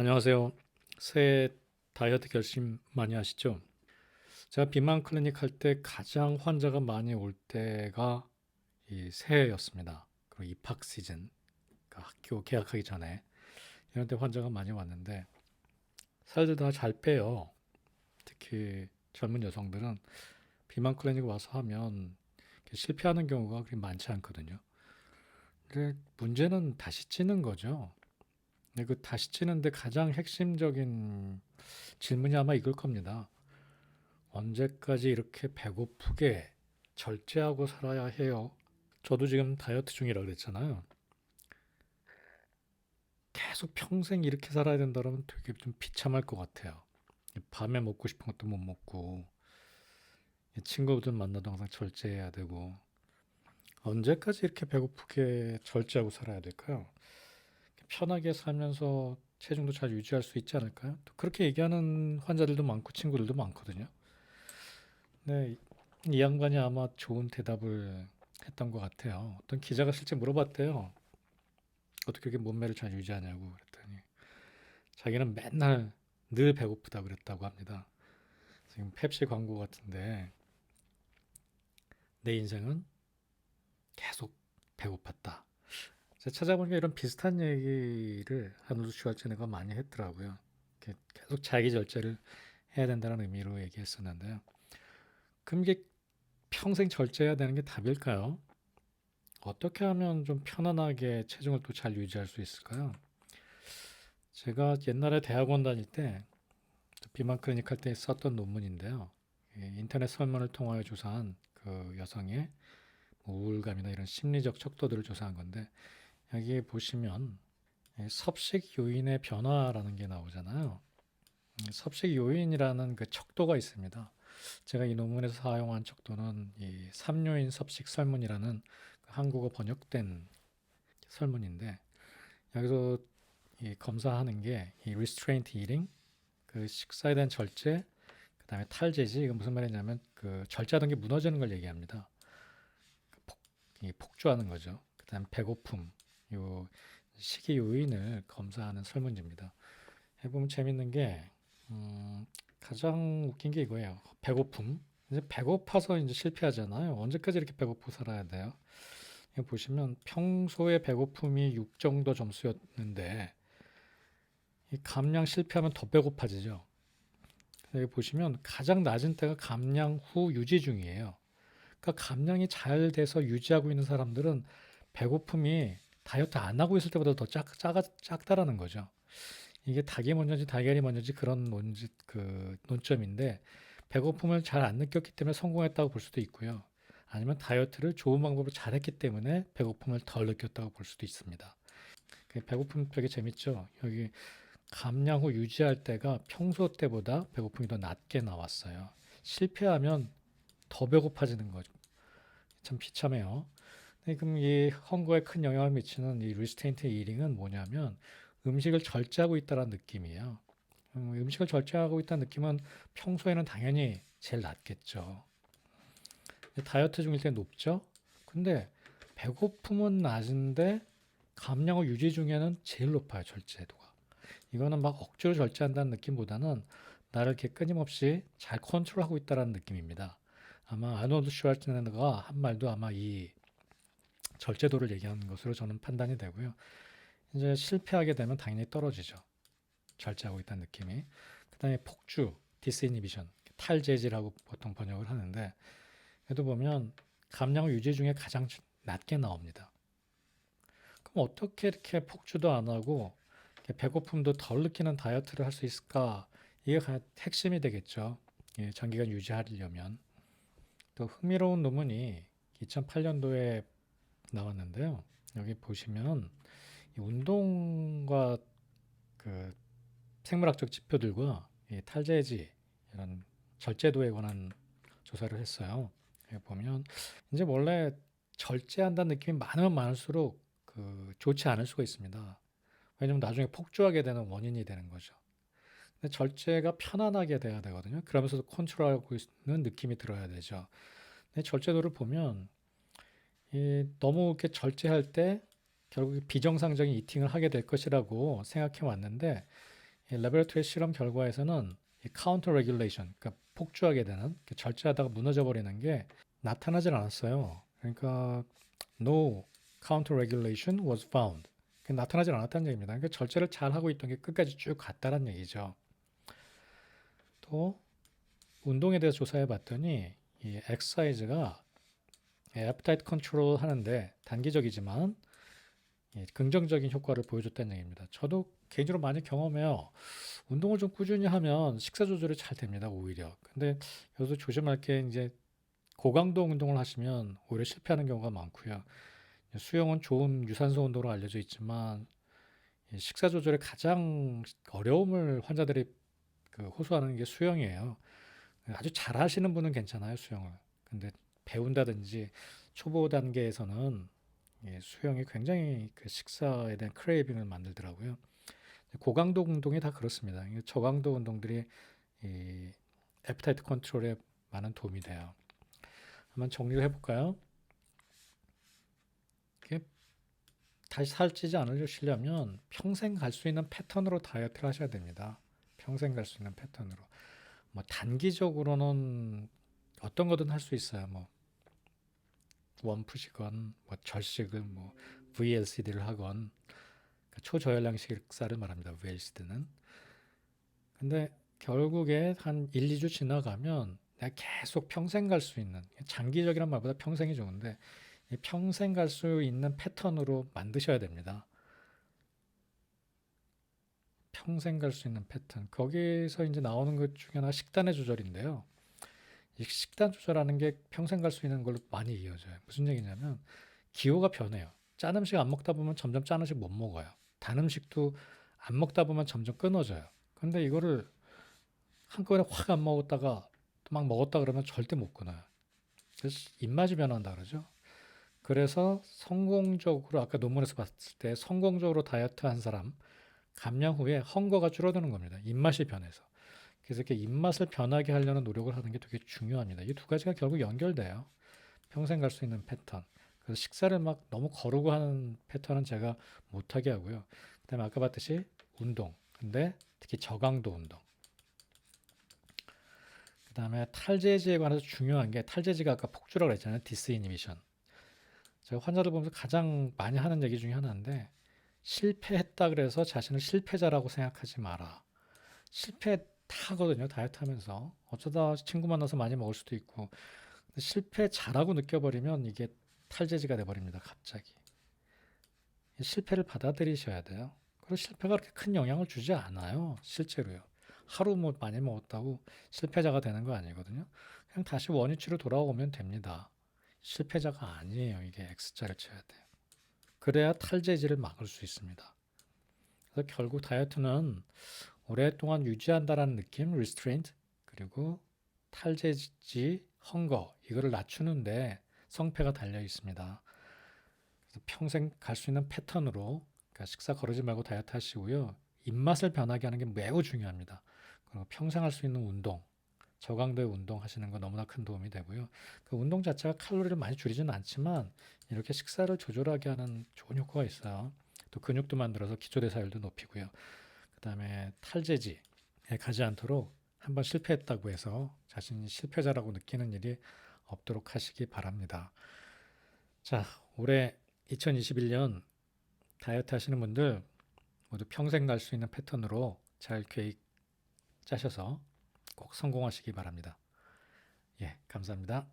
안녕하세요. 새해 다이어트 결심 많이 하시죠? 제가 비만 클리닉 할 때 가장 환자가 많이 올 때가 이 새해였습니다. 그리고 입학 시즌, 그러니까 학교 개학하기 전에 이런 때 환자가 많이 왔는데 살들 다 잘 빼요. 특히 젊은 여성들은 비만 클리닉 와서 하면 실패하는 경우가 그렇게 많지 않거든요. 근데 문제는 다시 찌는 거죠. 근데 그 다시 찌는데 가장 핵심적인 질문이 아마 이걸 겁니다. 언제까지 이렇게 배고프게 절제하고 살아야 해요? 저도 지금 다이어트 중이라 그랬잖아요. 계속 평생 이렇게 살아야 된다 그러면 되게 좀 비참할 것 같아요. 밤에 먹고 싶은 것도 못 먹고, 친구들 만나도 항상 절제해야 되고, 언제까지 이렇게 배고프게 절제하고 살아야 될까요? 편하게 살면서 체중도 잘 유지할 수 있지 않을까요? 또 그렇게 얘기하는 환자들도 많고 친구들도 많거든요. 네, 이 양반이 아마 좋은 대답을 했던 것 같아요. 어떤 기자가 실제 물어봤대요. 어떻게 이렇게 몸매를 잘 유지하냐고 그랬더니 자기는 맨날 늘 배고프다 그랬다고 합니다. 지금 펩시 광고 같은데 내 인생은 계속 배고팠다. 제가 찾아보니까 이런 비슷한 얘기를 아놀드 슈왈제네가 많이 했더라고요. 계속 자기 절제를 해야 된다는 의미로 얘기했었는데요. 그럼 이게 평생 절제해야 되는 게 답일까요? 어떻게 하면 좀 편안하게 체중을 또 잘 유지할 수 있을까요? 제가 옛날에 대학원 다닐 때 비만 클리닉 할 때 썼던 논문인데요. 인터넷 설문을 통하여 조사한 그 여성의 뭐 우울감이나 이런 심리적 척도들을 조사한 건데 여기 보시면 섭식 요인의 변화라는 게 나오잖아요. 섭식 요인이라는 그 척도가 있습니다. 제가 이 논문에서 사용한 척도는 이 3요인 섭식 설문이라는 그 한국어 번역된 설문인데 여기서 이 검사하는 게 이 restraint eating, 그 식사에 대한 절제, 그다음에 탈제지. 이건 무슨 말이냐면 그 절제하던 게 무너지는 걸 얘기합니다. 폭, 이 폭주하는 거죠. 그다음 배고픔, 요 식이 요인을 검사하는 설문지입니다. 해보면 재밌는 게 가장 웃긴 게 이거예요. 배고픔. 이제 배고파서 이제 실패하잖아요. 언제까지 이렇게 배고프고 살아야 돼요? 여기 보시면 평소에 배고픔이 6 정도 점수였는데 이 감량 실패하면 더 배고파지죠. 여기 보시면 가장 낮은 때가 감량 후 유지 중이에요. 그러니까 감량이 잘 돼서 유지하고 있는 사람들은 배고픔이 다이어트 안 하고 있을 때보다 더 작다라는 거죠. 이게 닭이 먼저지 달걀이 먼저지 그런 그 논점인데 배고픔을 잘 안 느꼈기 때문에 성공했다고 볼 수도 있고요. 아니면 다이어트를 좋은 방법으로 잘했기 때문에 배고픔을 덜 느꼈다고 볼 수도 있습니다. 배고픔 되게 재밌죠. 여기 감량 후 유지할 때가 평소 때보다 배고픔이 더 낮게 나왔어요. 실패하면 더 배고파지는 거죠. 참 비참해요. 네, 그럼 이 헝거에 큰 영향을 미치는 이 리스테인트 이링은 뭐냐면 음식을 절제하고 있다는 느낌이에요. 음식을 절제하고 있다는 느낌은 평소에는 당연히 제일 낮겠죠. 다이어트 중일 때 높죠? 근데 배고픔은 낮은데 감량 후 유지 중에는 제일 높아요, 절제도가. 이거는 막 억지로 절제한다는 느낌보다는 나를 이렇게 끊임없이 잘 컨트롤하고 있다는 느낌입니다. 아마 아놀드 슈왈츠네거가 한 말도 아마 이 절제도를 얘기하는 것으로 저는 판단이 되고요. 이제 실패하게 되면 당연히 떨어지죠. 절제하고 있다는 느낌이. 그다음에 폭주, 디스이니비션, 탈재질하고 보통 번역을 하는데 여기도 보면 감량 유지 중에 가장 낮게 나옵니다. 그럼 어떻게 이렇게 폭주도 안 하고 배고픔도 덜 느끼는 다이어트를 할 수 있을까? 이게 핵심이 되겠죠. 예, 장기간 유지하려면. 또 흥미로운 논문이 2008년도에 나왔는데요. 여기 보시면 운동과 그 생물학적 지표들과 이 탈재지 이런 절제도에 관한 조사를 했어요. 여기 보면 이제 원래 절제한다는 느낌이 많으면 많을수록 그 좋지 않을 수가 있습니다. 왜냐면 나중에 폭주하게 되는 원인이 되는 거죠. 근데 절제가 편안하게 돼야 되거든요. 그러면서도 컨트롤하고 있는 느낌이 들어야 되죠. 근데 절제도를 보면 너무 이렇게 절제할 때 결국 비정상적인 이팅을 하게 될 것이라고 생각해 왔는데 이 레버레토리 실험 결과에서는 이 카운터 레귤레이션, 그러니까 폭주하게 되는, 절제하다가 무너져 버리는 게 나타나질 않았어요. 그러니까 no counter regulation was found. 나타나질 않았다는 얘기입니다. 그러니까 절제를 잘 하고 있던 게 끝까지 쭉 갔다는 얘기죠. 또 운동에 대해서 조사해 봤더니 이 엑서사이즈가 애프타이트 컨트롤 하는데 단기적이지만 긍정적인 효과를 보여줬다는 얘기입니다. 저도 개인적으로 많이 경험해요. 운동을 좀 꾸준히 하면 식사 조절이 잘 됩니다, 오히려. 근데 여기서 조심할 게 이제 고강도 운동을 하시면 오히려 실패하는 경우가 많고요. 수영은 좋은 유산소 운동으로 알려져 있지만 식사 조절에 가장 어려움을 환자들이 호소하는 게 수영이에요. 아주 잘 하시는 분은 괜찮아요, 수영을. 근데 배운다든지 초보 단계에서는 수영이 굉장히 식사에 대한 크레이빙을 만들더라고요. 고강도 운동이 다 그렇습니다. 저강도 운동들이 이 애프타이트 컨트롤에 많은 도움이 돼요. 한번 정리를 해볼까요? 다시 살찌지 않으시려면 평생 갈 수 있는 패턴으로 다이어트를 하셔야 됩니다. 평생 갈 수 있는 패턴으로. 뭐 단기적으로는 어떤 거든 할 수 있어요. 뭐 원푸시건, 뭐 절식을 뭐 VLCD를 하건, 그러니까 초저열량 식사를 말합니다. VLCD는. 근데 결국에 한 1, 2주 지나가면 내가 계속 평생 갈 수 있는, 장기적이란 말보다 평생이 좋은데 평생 갈 수 있는 패턴으로 만드셔야 됩니다. 평생 갈 수 있는 패턴. 거기서 이제 나오는 것 중에 하나 식단의 조절인데요. 이 식단 조절하는 게 평생 갈 수 있는 걸로 많이 이어져요. 무슨 얘기냐면 기호가 변해요. 짠 음식 안 먹다 보면 점점 짠 음식 못 먹어요. 단 음식도 안 먹다 보면 점점 끊어져요. 근데 이거를 한꺼번에 확 안 먹었다가 또 막 먹었다 그러면 절대 못 끊어요. 그래서 입맛이 변한다 그러죠. 그래서 성공적으로 아까 논문에서 봤을 때 성공적으로 다이어트 한 사람 감량 후에 헝거가 줄어드는 겁니다. 입맛이 변해서. 그래서 이렇게 입맛을 변하게 하려는 노력을 하는 게 되게 중요합니다. 이 두 가지가 결국 연결돼요. 평생 갈 수 있는 패턴. 그래서 식사를 막 너무 거르고 하는 패턴은 제가 못하게 하고요. 그다음에 아까 봤듯이 운동. 근데 특히 저강도 운동. 그다음에 탈재지에 관해서 중요한 게 탈재지가 아까 폭주라고 했잖아요. 디스이니비션. 제가 환자들 보면서 가장 많이 하는 얘기 중에 하나인데 실패했다 그래서 자신을 실패자라고 생각하지 마라. 실패 다 하거든요. 다이어트 하면서. 어쩌다 친구 만나서 많이 먹을 수도 있고. 근데 실패 잘하고 느껴버리면 이게 탈재지가 돼버립니다. 갑자기. 실패를 받아들이셔야 돼요. 그리고 실패가 그렇게 큰 영향을 주지 않아요. 실제로요. 하루 뭐 많이 먹었다고 실패자가 되는 거 아니거든요. 그냥 다시 원위치로 돌아오면 됩니다. 실패자가 아니에요. 이게 X자를 쳐야 돼요. 그래야 탈재지를 막을 수 있습니다. 그래서 결국 다이어트는 오랫동안 유지한다라는 느낌, restraint, 그리고 탈재지, 헝거, 이거를 낮추는데 성패가 달려 있습니다. 그래서 평생 갈 수 있는 패턴으로, 그러니까 식사 거르지 말고 다이어트 하시고요. 입맛을 변하게 하는 게 매우 중요합니다. 그리고 평생 할 수 있는 운동, 저강도의 운동 하시는 거 너무나 큰 도움이 되고요. 그 운동 자체가 칼로리를 많이 줄이지는 않지만 이렇게 식사를 조절하게 하는 좋은 효과가 있어요. 또 근육도 만들어서 기초대사율도 높이고요. 그 다음에 탈재지에 가지 않도록 한번 실패했다고 해서 자신이 실패자라고 느끼는 일이 없도록 하시기 바랍니다. 자, 올해 2021년 다이어트 하시는 분들 모두 평생 갈 수 있는 패턴으로 잘 계획 짜셔서 꼭 성공하시기 바랍니다. 예, 감사합니다.